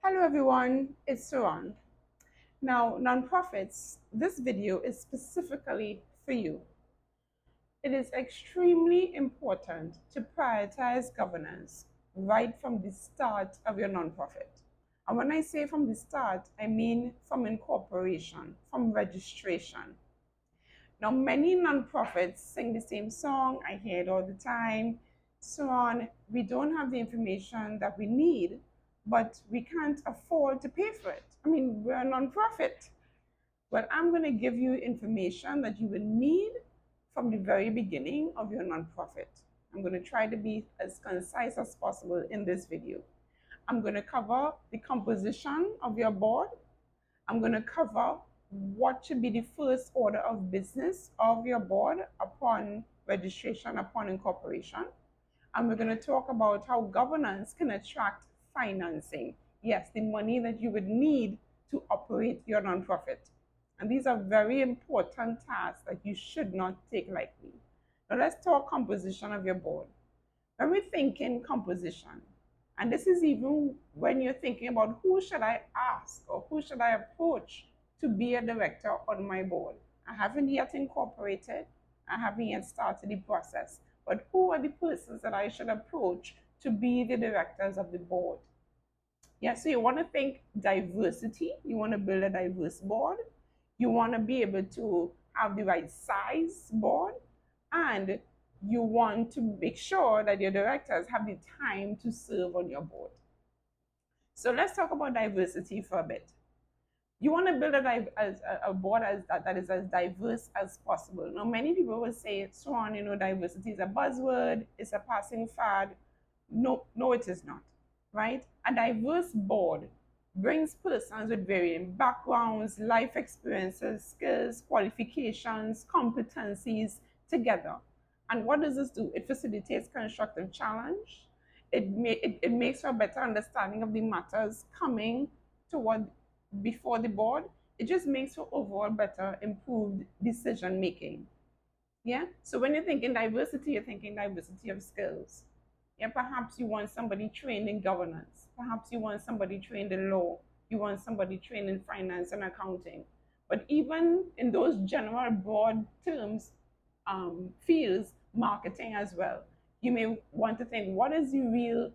Hello everyone, it's Suran. Now, nonprofits, this video is specifically for you. It is extremely important to prioritize governance right from the start of your nonprofit. And when I say from the start, I mean from incorporation, from registration. Now, many nonprofits sing the same song, I hear it all the time. Suran, we don't have the information that we need, but we can't afford to pay for it. I mean, we're a nonprofit. But I'm going to give you information that you will need from the very beginning of your nonprofit. I'm going to try to be as concise as possible in this video. I'm going to cover the composition of your board. I'm going to cover what should be the first order of business of your board upon registration, upon incorporation. And we're going to talk about how governance can attract financing. Yes, the money that you would need to operate your nonprofit. And these are very important tasks that you should not take lightly. Now let's talk composition of your board. When we're thinking composition, and this is even when you're thinking about who should I ask or who should I approach to be a director on my board. I haven't yet incorporated, I haven't yet started the process, but who are the persons that I should approach to be the directors of the board? Yeah, so you want to think diversity, you want to build a diverse board, you want to be able to have the right size board, and you want to make sure that your directors have the time to serve on your board. So let's talk about diversity for a bit. You want to build a board that is as diverse as possible. Now, many people will say, Swan, diversity is a buzzword, it's a passing fad. No, it is not, right? A diverse board brings persons with varying backgrounds, life experiences, skills, qualifications, competencies together. And what does this do? It facilitates constructive challenge. It makes for a better understanding of the matters coming toward before the board. It just makes for overall better, improved decision making. Yeah. So when you're thinking diversity, you're thinking diversity of skills. Yeah, perhaps you want somebody trained in governance. Perhaps you want somebody trained in law. You want somebody trained in finance and accounting. But even in those general broad terms, fields, marketing as well, you may want to think, what is the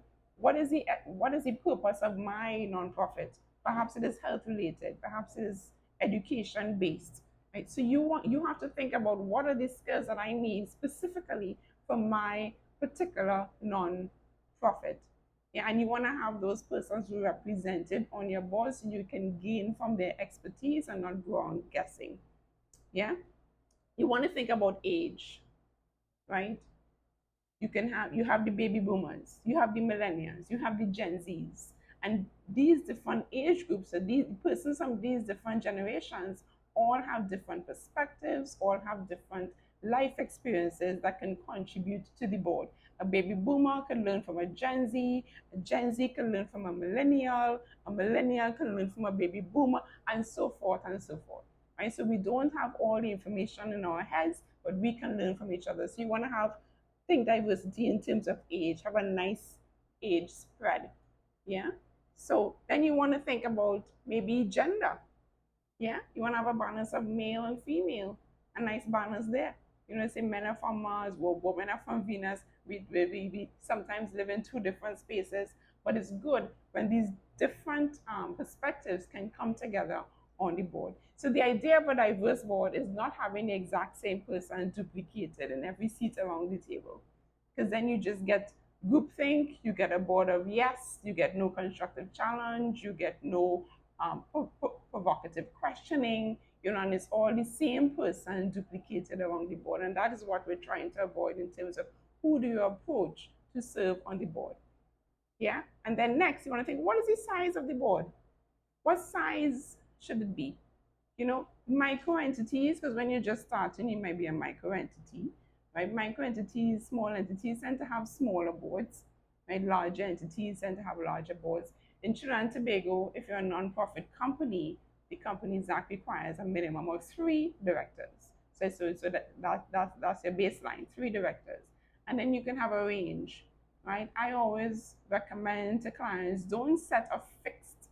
purpose of my nonprofit? Perhaps it is health related. Perhaps it is education based. Right? So you have to think about what are the skills that I need specifically for my particular non-profit. Yeah, and you want to have those persons who are represented on your board so you can gain from their expertise and not go on guessing. Yeah, you want to think about age, right? You have the baby boomers, you have the millennials, you have the Gen Zs, and these different age groups, so these persons from these different generations all have different perspectives, all have different life experiences that can contribute to the board. A baby boomer can learn from a Gen Z can learn from a millennial can learn from a baby boomer, and so forth and so forth. Right? So we don't have all the information in our heads, but we can learn from each other. So you want to think diversity in terms of age, have a nice age spread. Yeah. So then you want to think about maybe gender. Yeah, you want to have a balance of male and female, a nice balance there. Say men are from Mars, women are from Venus. We sometimes live in two different spaces, but it's good when these different perspectives can come together on the board. So the idea of a diverse board is not having the exact same person duplicated in every seat around the table, because then you just get groupthink, you get a board of yes, you get no constructive challenge, you get no provocative questioning, and it's all the same person duplicated around the board. And that is what we're trying to avoid in terms of who do you approach to serve on the board. Yeah. And then next, you want to think, what is the size of the board? What size should it be? Micro entities, because when you're just starting, you might be a micro entity, right? Micro entities, small entities tend to have smaller boards, right? Larger entities tend to have larger boards. In Trinidad and Tobago, if you're a nonprofit company, the Companies Act requires a minimum of 3 directors. So that's your baseline, 3 directors. And then you can have a range, right? I always recommend to clients, don't set a fixed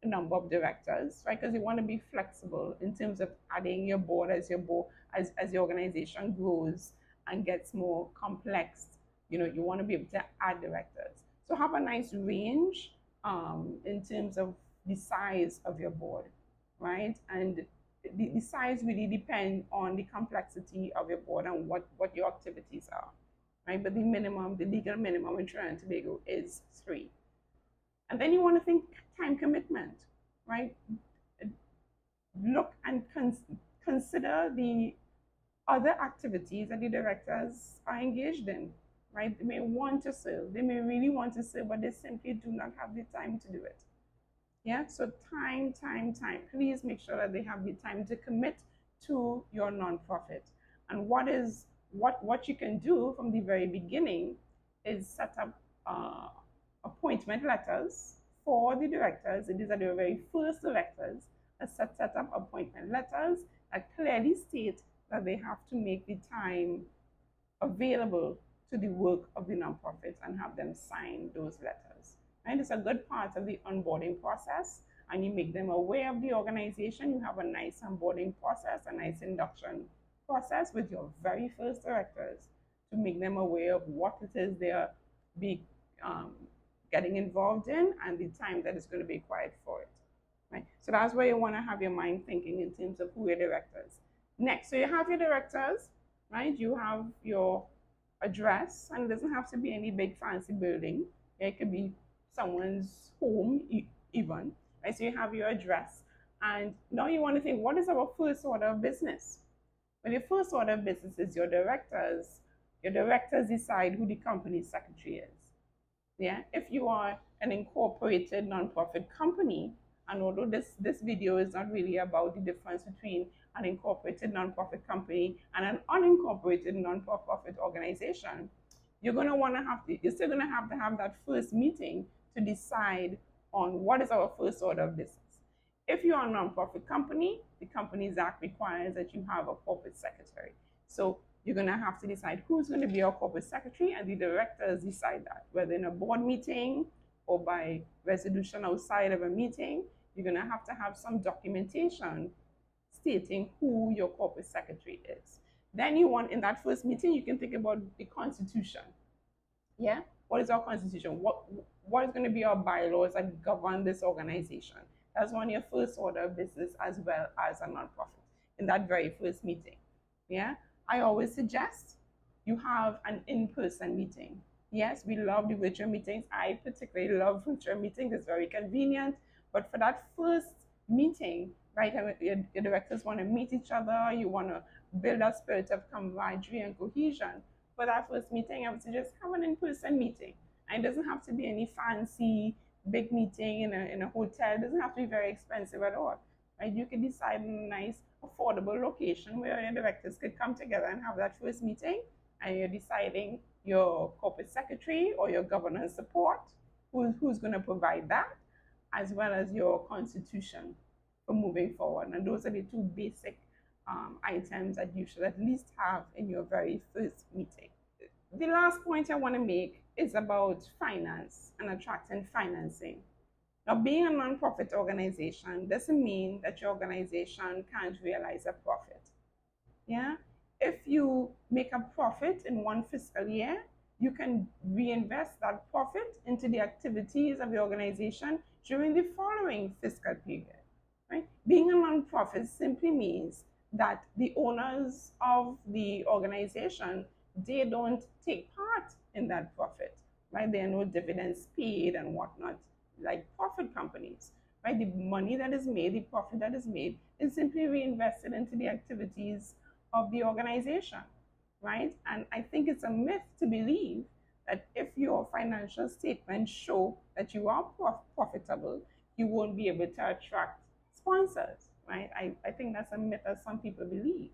a number of directors, right? Because you want to be flexible in terms of adding your board as your board as the organization grows and gets more complex. You want to be able to add directors. So have a nice range in terms of the size of your board, right? And the size really depend on the complexity of your board and what your activities are, right? But the legal minimum in Trinidad and Tobago is 3. And then you want to think time commitment, right? Look and consider the other activities that the directors are engaged in, right? They may want to serve, they may really want to serve, but they simply do not have the time to do it. Yeah, so time. Please make sure that they have the time to commit to your nonprofit. And what you can do from the very beginning is set up appointment letters for the directors. These are the very first directors that set up appointment letters that clearly state that they have to make the time available to the work of the nonprofit and have them sign those letters. And it's a good part of the onboarding process, and you make them aware of the organization. You have a nice onboarding process, a nice induction process with your very first directors to make them aware of what it is they're getting involved in and the time that is going to be required for it. Right? So that's where you want to have your mind thinking in terms of who your directors. Next, so you have your directors, right? You have your address, and it doesn't have to be any big fancy building. It could be someone's home even, right? So you have your address, and now you want to think, what is our first order of business? Well, your first order of business is your directors. Your directors decide who the company secretary is. Yeah, if you are an incorporated nonprofit company, and although this video is not really about the difference between an incorporated nonprofit company and an unincorporated nonprofit organization, you're still gonna have to have that first meeting to decide on what is our first order of business. If you're a nonprofit company, the Companies Act requires that you have a corporate secretary. So you're going to have to decide who's going to be your corporate secretary, and the directors decide that, whether in a board meeting or by resolution outside of a meeting. You're going to have some documentation stating who your corporate secretary is. Then in that first meeting, you can think about the Constitution. Yeah? What is our Constitution? What is going to be our bylaws that govern this organization? That's one of your first order of business as well as a nonprofit in that very first meeting. Yeah? I always suggest you have an in-person meeting. Yes, we love the virtual meetings. I particularly love virtual meetings. It's very convenient. But for that first meeting, right, your directors want to meet each other. You want to build a spirit of camaraderie and cohesion. For that first meeting, I would suggest have an in-person meeting. And it doesn't have to be any fancy big meeting in a hotel. It doesn't have to be very expensive at all. Right? You can decide on a nice, affordable location where your directors could come together and have that first meeting, and you're deciding your corporate secretary or your governance support, who's going to provide that, as well as your constitution for moving forward. And those are the two basic items that you should at least have in your very first meeting. The last point I want to make is about finance and attracting financing. Now, being a nonprofit organization doesn't mean that your organization can't realize a profit. Yeah? If you make a profit in one fiscal year, you can reinvest that profit into the activities of the organization during the following fiscal period. Right? Being a nonprofit simply means that the owners of the organization, they don't take part in that profit. Right? There are no dividends paid and whatnot, like profit companies. Right? The money that is made, the profit that is made, is simply reinvested into the activities of the organization. Right? And I think it's a myth to believe that if your financial statements show that you are profitable, you won't be able to attract sponsors. Right? I think that's a myth that some people believe.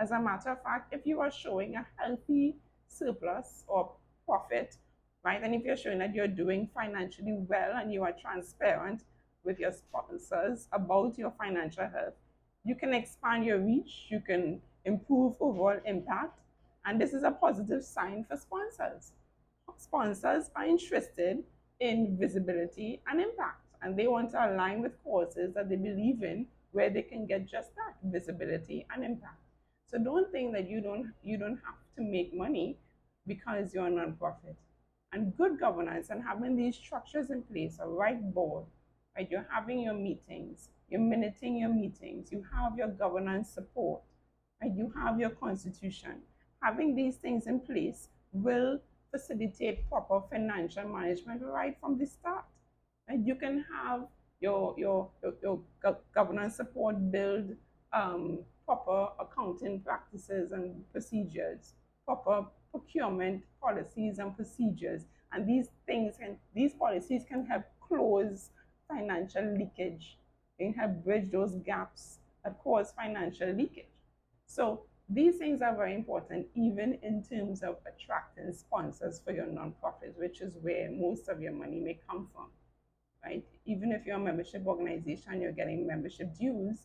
As a matter of fact, if you are showing a healthy surplus or profit, right, and if you're showing that you're doing financially well and you are transparent with your sponsors about your financial health, you can expand your reach, you can improve overall impact, and this is a positive sign for sponsors. Sponsors are interested in visibility and impact, and they want to align with causes that they believe in, where they can get just that visibility and impact. So don't think that you don't have to make money because you're a nonprofit. And good governance and having these structures in place, a right board, right? You're having your meetings, you're minuting your meetings, you have your governance support, right? You have your constitution. Having these things in place will facilitate proper financial management right from the start. Right? You can have your governance support build proper accounting practices and procedures, proper procurement policies and procedures, and these policies can help close financial leakage. They can help bridge those gaps that cause financial leakage. So these things are very important, even in terms of attracting sponsors for your nonprofit, which is where most of your money may come from, right? Even if you're a membership organization, you're getting membership dues,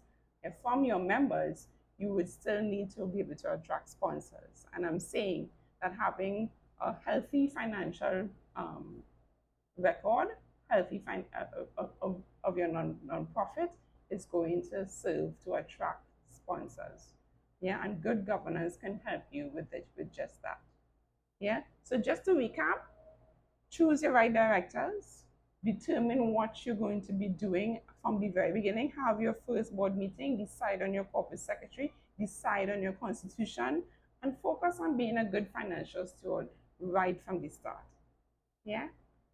if from your members, you would still need to be able to attract sponsors. And I'm saying that having a healthy financial record, healthy of your nonprofit is going to serve to attract sponsors. Yeah, and good governance can help you with just that. Yeah. So just to recap, choose your right directors, determine what you're going to be doing from the very beginning, have your first board meeting, decide on your corporate secretary, decide on your constitution, and focus on being a good financial steward right from the start. Yeah.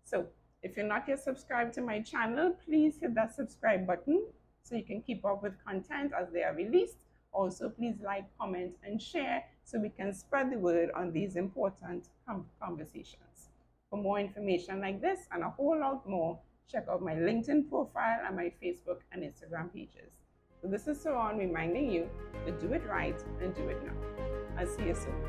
So if you're not yet subscribed to my channel, please hit that subscribe button so you can keep up with content as they are released. Also, please like, comment, and share so we can spread the word on these important conversations. For more information like this and a whole lot more, check out my LinkedIn profile and my Facebook and Instagram pages. So this is Saron reminding you to do it right and do it now. I'll see you soon.